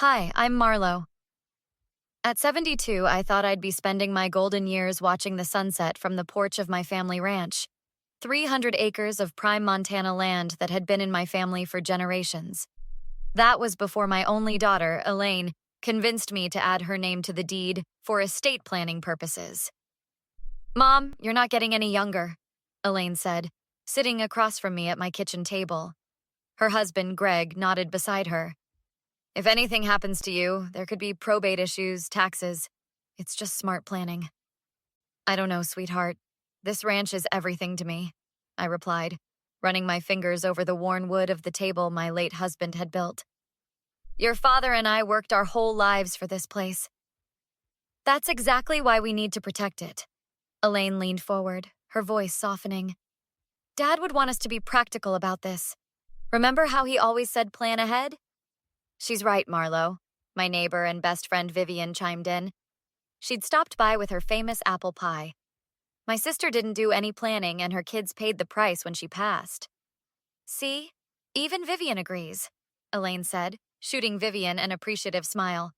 Hi, I'm Marlo. At 72, I thought I'd be spending my golden years watching the sunset from the porch of my family ranch. 300 acres of prime Montana land that had been in my family for generations. That was before my only daughter, Elaine, convinced me to add her name to the deed for estate planning purposes. Mom, you're not getting any younger, Elaine said, sitting across from me at my kitchen table. Her husband, Greg, nodded beside her. If anything happens to you, there could be probate issues, taxes. It's just smart planning. I don't know, sweetheart. This ranch is everything to me, I replied, running my fingers over the worn wood of the table my late husband had built. Your father and I worked our whole lives for this place. That's exactly why we need to protect it. Elaine leaned forward, her voice softening. Dad would want us to be practical about this. Remember how he always said plan ahead? She's right, Marlo. My neighbor and best friend Vivian chimed in. She'd stopped by with her famous apple pie. My sister didn't do any planning and her kids paid the price when she passed. See? Even Vivian agrees, Elaine said, shooting Vivian an appreciative smile.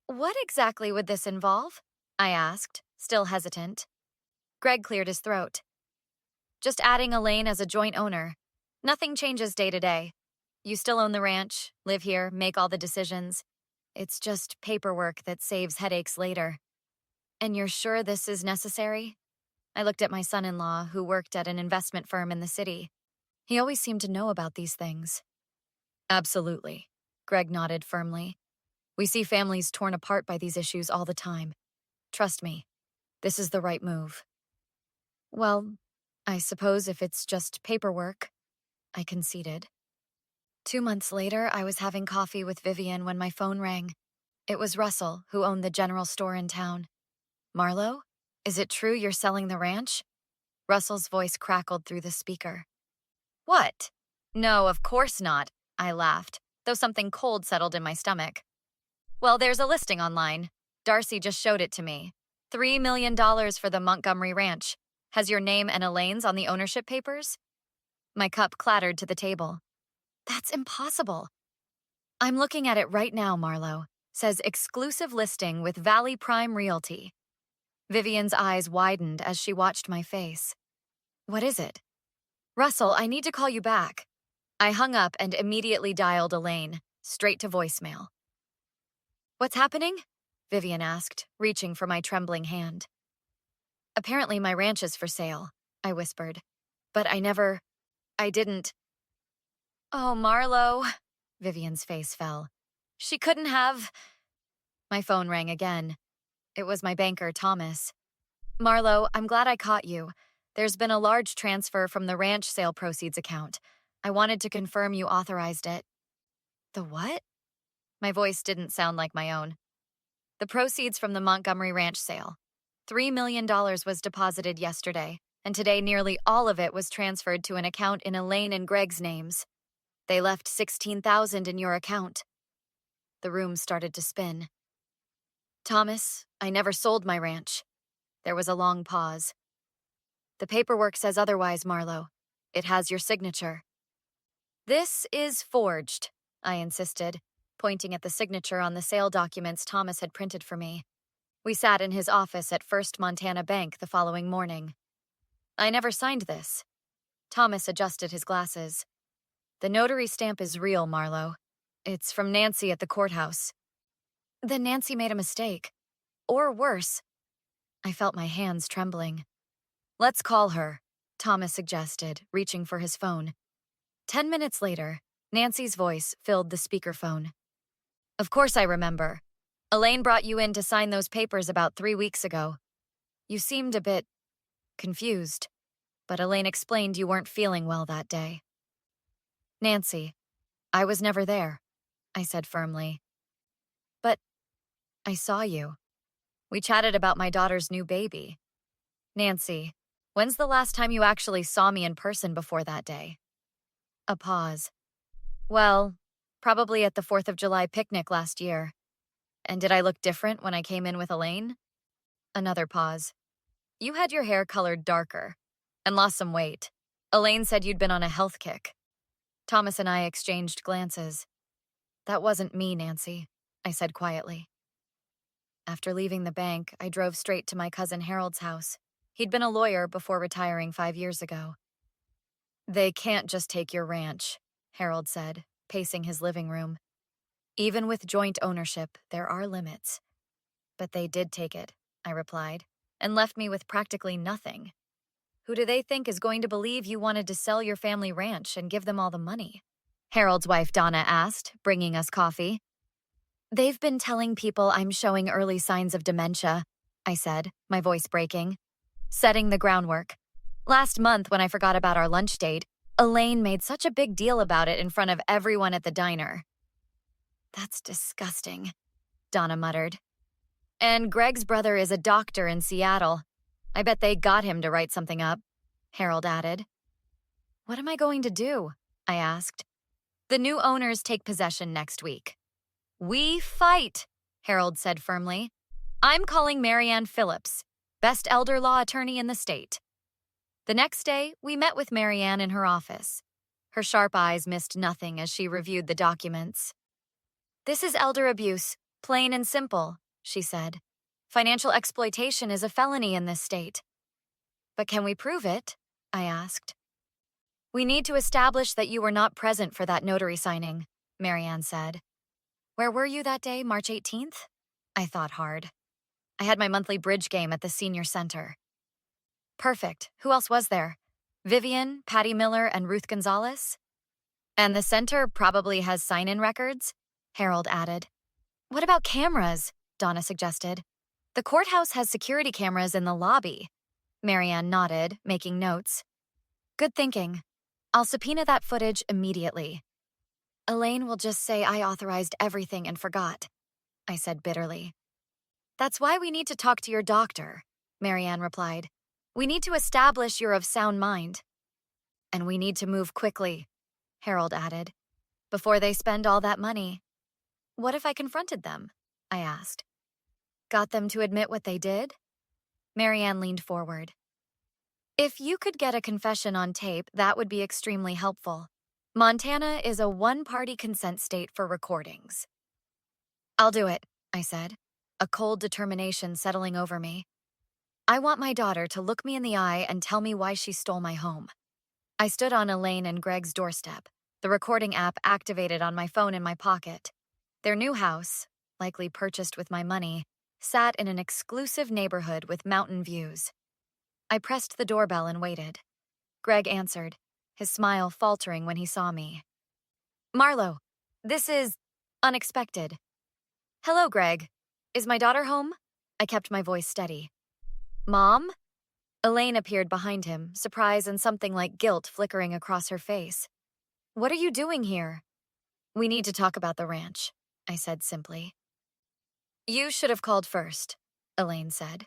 What exactly would this involve? I asked, still hesitant. Greg cleared his throat. Just adding Elaine as a joint owner. Nothing changes day to day. You still own the ranch, live here, make all the decisions. It's just paperwork that saves headaches later. And you're sure this is necessary? I looked at my son-in-law, who worked at an investment firm in the city. He always seemed to know about these things. Absolutely, Greg nodded firmly. We see families torn apart by these issues all the time. Trust me, this is the right move. Well, I suppose if it's just paperwork, I conceded. 2 months later, I was having coffee with Vivian when my phone rang. It was Russell, who owned the general store in town. Marlo, is it true you're selling the ranch? Russell's voice crackled through the speaker. What? No, of course not, I laughed, though something cold settled in my stomach. Well, there's a listing online. Darcy just showed it to me. $3 million for the Montgomery Ranch. Has your name and Elaine's on the ownership papers? My cup clattered to the table. That's impossible. I'm looking at it right now, Marlo. Says exclusive listing with Valley Prime Realty. Vivian's eyes widened as she watched my face. What is it? Russell, I need to call you back. I hung up and immediately dialed Elaine, straight to voicemail. What's happening? Vivian asked, reaching for my trembling hand. Apparently my ranch is for sale, I whispered. But I didn't. Oh, Marlo. Vivian's face fell. She couldn't have. My phone rang again. It was my banker, Thomas. Marlo, I'm glad I caught you. There's been a large transfer from the ranch sale proceeds account. I wanted to confirm you authorized it. The what? My voice didn't sound like my own. The proceeds from the Montgomery Ranch sale. $3 million was deposited yesterday, and today nearly all of it was transferred to an account in Elaine and Greg's names. They left $16,000 in your account. The room started to spin. Thomas, I never sold my ranch. There was a long pause. The paperwork says otherwise, Marlo. It has your signature. This is forged, I insisted, pointing at the signature on the sale documents Thomas had printed for me. We sat in his office at First Montana Bank the following morning. I never signed this. Thomas adjusted his glasses. The notary stamp is real, Marlo. It's from Nancy at the courthouse. Then Nancy made a mistake. Or worse. I felt my hands trembling. Let's call her, Thomas suggested, reaching for his phone. 10 minutes later, Nancy's voice filled the speakerphone. Of course I remember. Elaine brought you in to sign those papers about 3 weeks ago. You seemed a bit confused, but Elaine explained you weren't feeling well that day. Nancy, I was never there, I said firmly. But I saw you. We chatted about my daughter's new baby. Nancy, when's the last time you actually saw me in person before that day? A pause. Well, probably at the 4th of July picnic last year. And did I look different when I came in with Elaine? Another pause. You had your hair colored darker and lost some weight. Elaine said you'd been on a health kick. Thomas and I exchanged glances. That wasn't me, Nancy, I said quietly. After leaving the bank, I drove straight to my cousin Harold's house. He'd been a lawyer before retiring 5 years ago. They can't just take your ranch, Harold said, pacing his living room. Even with joint ownership, there are limits. But they did take it, I replied, and left me with practically nothing. Who do they think is going to believe you wanted to sell your family ranch and give them all the money? Harold's wife Donna asked, bringing us coffee. They've been telling people I'm showing early signs of dementia, I said, my voice breaking. Setting the groundwork. Last month, when I forgot about our lunch date, Elaine made such a big deal about it in front of everyone at the diner. That's disgusting, Donna muttered. And Greg's brother is a doctor in Seattle. I bet they got him to write something up, Harold added. What am I going to do? I asked. The new owners take possession next week. We fight, Harold said firmly. I'm calling Marianne Phillips, best elder law attorney in the state. The next day, we met with Marianne in her office. Her sharp eyes missed nothing as she reviewed the documents. This is elder abuse, plain and simple, she said. Financial exploitation is a felony in this state. But can we prove it? I asked. We need to establish that you were not present for that notary signing, Marianne said. Where were you that day, March 18th? I thought hard. I had my monthly bridge game at the senior center. Perfect. Who else was there? Vivian, Patty Miller, and Ruth Gonzalez? And the center probably has sign-in records? Harold added. What about cameras? Donna suggested. The courthouse has security cameras in the lobby. Marianne nodded, making notes. Good thinking. I'll subpoena that footage immediately. Elaine will just say I authorized everything and forgot, I said bitterly. That's why we need to talk to your doctor, Marianne replied. We need to establish you're of sound mind. And we need to move quickly, Harold added, before they spend all that money. What if I confronted them? I asked. Got them to admit what they did? Marianne leaned forward. If you could get a confession on tape, that would be extremely helpful. Montana is a one-party consent state for recordings. I'll do it, I said, a cold determination settling over me. I want my daughter to look me in the eye and tell me why she stole my home. I stood on Elaine and Greg's doorstep, the recording app activated on my phone in my pocket. Their new house, likely purchased with my money, sat in an exclusive neighborhood with mountain views. I pressed the doorbell and waited. Greg answered, his smile faltering when he saw me. Marlo, this is unexpected. Hello, Greg. Is my daughter home? I kept my voice steady. Mom? Elaine appeared behind him, surprise and something like guilt flickering across her face. What are you doing here? We need to talk about the ranch, I said simply. You should have called first, Elaine said,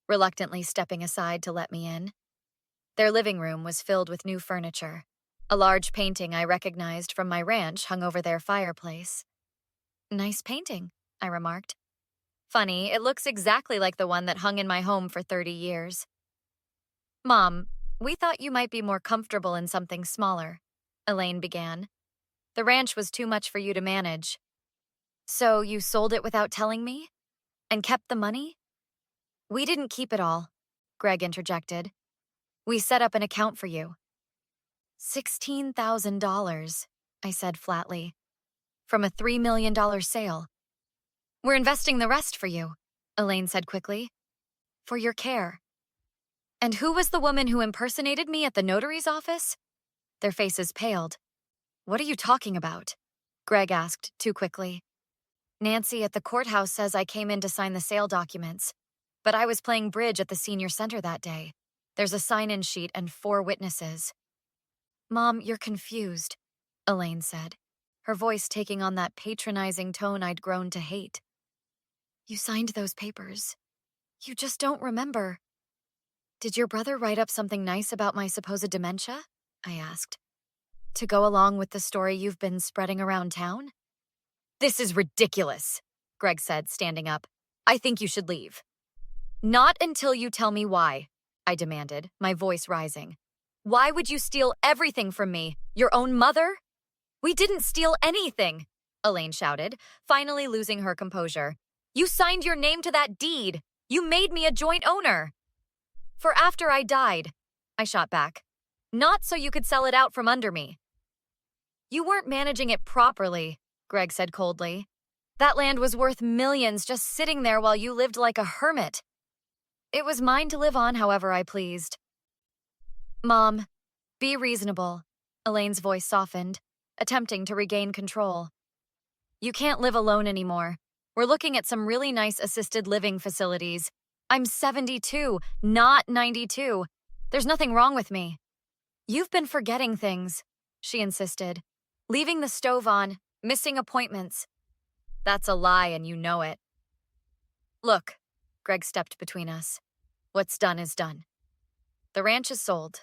reluctantly stepping aside to let me in. Their living room was filled with new furniture. A large painting I recognized from my ranch hung over their fireplace. Nice painting, I remarked. Funny, it looks exactly like the one that hung in my home for 30 years. Mom, we thought you might be more comfortable in something smaller, Elaine began. The ranch was too much for you to manage. So you sold it without telling me? And kept the money? We didn't keep it all, Greg interjected. We set up an account for you. $16,000, I said flatly, from a $3 million sale. We're investing the rest for you, Elaine said quickly. For your care. And who was the woman who impersonated me at the notary's office? Their faces paled. What are you talking about? Greg asked too quickly. Nancy at the courthouse says I came in to sign the sale documents, but I was playing bridge at the senior center that day. There's a sign-in sheet and 4 witnesses. Mom, you're confused, Elaine said, her voice taking on that patronizing tone I'd grown to hate. You signed those papers. You just don't remember. Did your brother write up something nice about my supposed dementia? I asked. To go along with the story you've been spreading around town? This is ridiculous, Greg said, standing up. I think you should leave. Not until you tell me why, I demanded, my voice rising. Why would you steal everything from me? Your own mother? We didn't steal anything. Elaine shouted, finally losing her composure. You signed your name to that deed. You made me a joint owner. For after I died, I shot back. Not so you could sell it out from under me. You weren't managing it properly, Greg said coldly. That land was worth millions just sitting there while you lived like a hermit. It was mine to live on however I pleased. Mom, be reasonable. Elaine's voice softened, attempting to regain control. You can't live alone anymore. We're looking at some really nice assisted living facilities. I'm 72, not 92. There's nothing wrong with me. You've been forgetting things, she insisted. Leaving the stove on, missing appointments. That's a lie and you know it. Look, Greg stepped between us. What's done is done. The ranch is sold.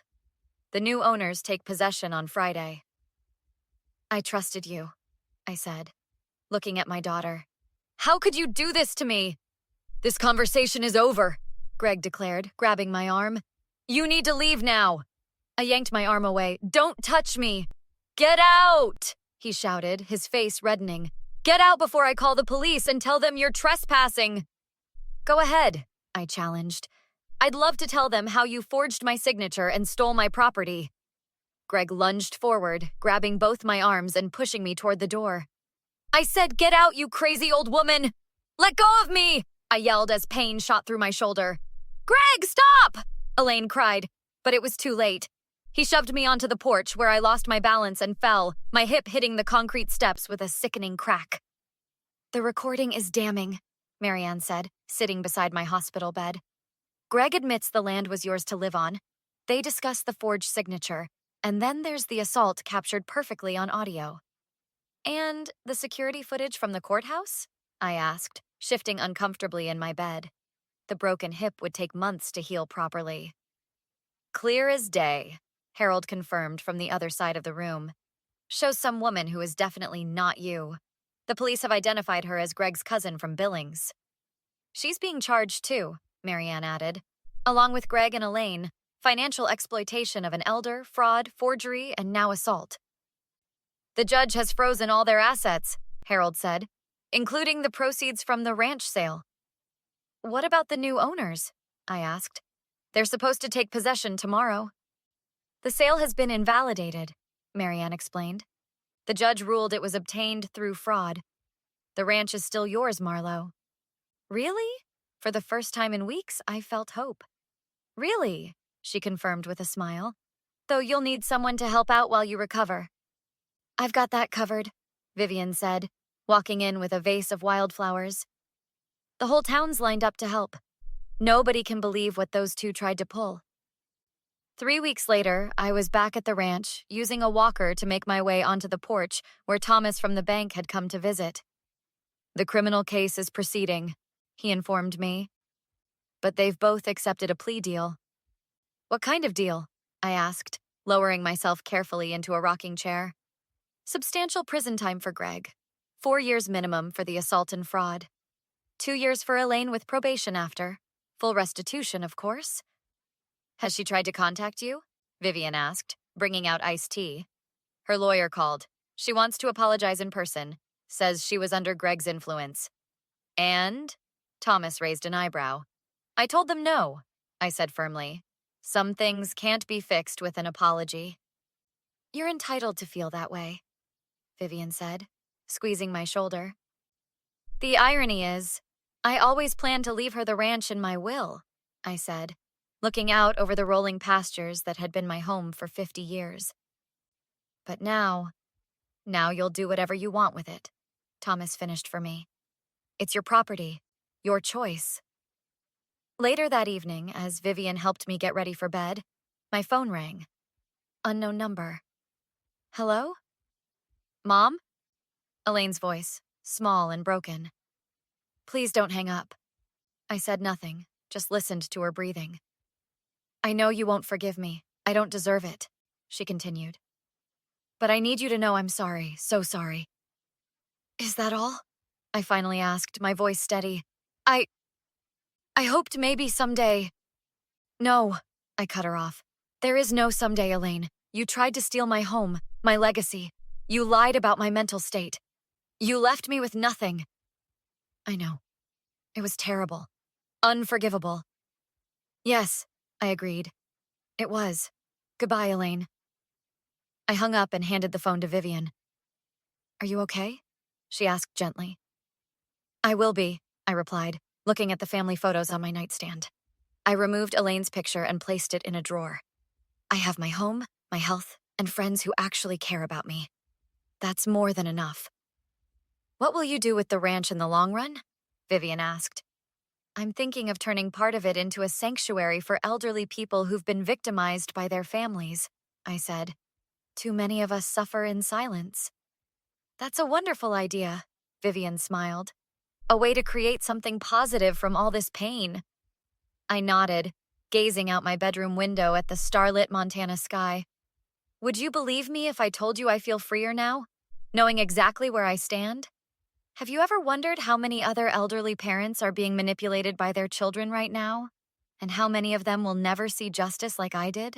The new owners take possession on Friday. I trusted you, I said, looking at my daughter. How could you do this to me? This conversation is over, Greg declared, grabbing my arm. You need to leave now. I yanked my arm away. Don't touch me. Get out, he shouted, his face reddening. Get out before I call the police and tell them you're trespassing. Go ahead, I challenged. I'd love to tell them how you forged my signature and stole my property. Greg lunged forward, grabbing both my arms and pushing me toward the door. I said, get out, you crazy old woman! Let go of me! I yelled as pain shot through my shoulder. Greg, stop! Elaine cried, but it was too late. He shoved me onto the porch where I lost my balance and fell, my hip hitting the concrete steps with a sickening crack. The recording is damning, Marianne said, sitting beside my hospital bed. Greg admits the land was yours to live on. They discuss the forged signature, and then there's the assault captured perfectly on audio. And the security footage from the courthouse? I asked, shifting uncomfortably in my bed. The broken hip would take months to heal properly. Clear as day, Harold confirmed from the other side of the room. Shows some woman who is definitely not you. The police have identified her as Greg's cousin from Billings. She's being charged too, Marianne added. Along with Greg and Elaine, financial exploitation of an elder, fraud, forgery, and now assault. The judge has frozen all their assets, Harold said, including the proceeds from the ranch sale. What about the new owners? I asked. They're supposed to take possession tomorrow. The sale has been invalidated, Marianne explained. The judge ruled it was obtained through fraud. The ranch is still yours, Marlowe. Really? For the first time in weeks, I felt hope. Really, she confirmed with a smile. Though you'll need someone to help out while you recover. I've got that covered, Vivian said, walking in with a vase of wildflowers. The whole town's lined up to help. Nobody can believe what those two tried to pull. 3 weeks later, I was back at the ranch, using a walker to make my way onto the porch where Thomas from the bank had come to visit. The criminal case is proceeding, he informed me. But they've both accepted a plea deal. What kind of deal? I asked, lowering myself carefully into a rocking chair. Substantial prison time for Greg. 4 years minimum for the assault and fraud. 2 years for Elaine with probation after. Full restitution, of course. Has she tried to contact you? Vivian asked, bringing out iced tea. Her lawyer called. She wants to apologize in person. Says she was under Greg's influence. And? Thomas raised an eyebrow. I told them no, I said firmly. Some things can't be fixed with an apology. You're entitled to feel that way, Vivian said, squeezing my shoulder. The irony is, I always planned to leave her the ranch in my will, I said, looking out over the rolling pastures that had been my home for 50 years. But now you'll do whatever you want with it, Thomas finished for me. It's your property, your choice. Later that evening, as Vivian helped me get ready for bed, my phone rang. Unknown number. Hello? Mom? Elaine's voice, small and broken. Please don't hang up. I said nothing, just listened to her breathing. I know you won't forgive me. I don't deserve it, she continued. But I need you to know I'm sorry, so sorry. Is that all? I finally asked, my voice steady. I hoped maybe someday. No, I cut her off. There is no someday, Elaine. You tried to steal my home, my legacy. You lied about my mental state. You left me with nothing. I know. It was terrible. Unforgivable. Yes, I agreed. It was. Goodbye, Elaine. I hung up and handed the phone to Vivian. Are you okay? She asked gently. I will be, I replied, looking at the family photos on my nightstand. I removed Elaine's picture and placed it in a drawer. I have my home, my health, and friends who actually care about me. That's more than enough. What will you do with the ranch in the long run? Vivian asked. I'm thinking of turning part of it into a sanctuary for elderly people who've been victimized by their families, I said. Too many of us suffer in silence. That's a wonderful idea, Vivian smiled. A way to create something positive from all this pain. I nodded, gazing out my bedroom window at the starlit Montana sky. Would you believe me if I told you I feel freer now, knowing exactly where I stand? Have you ever wondered how many other elderly parents are being manipulated by their children right now? And how many of them will never see justice like I did?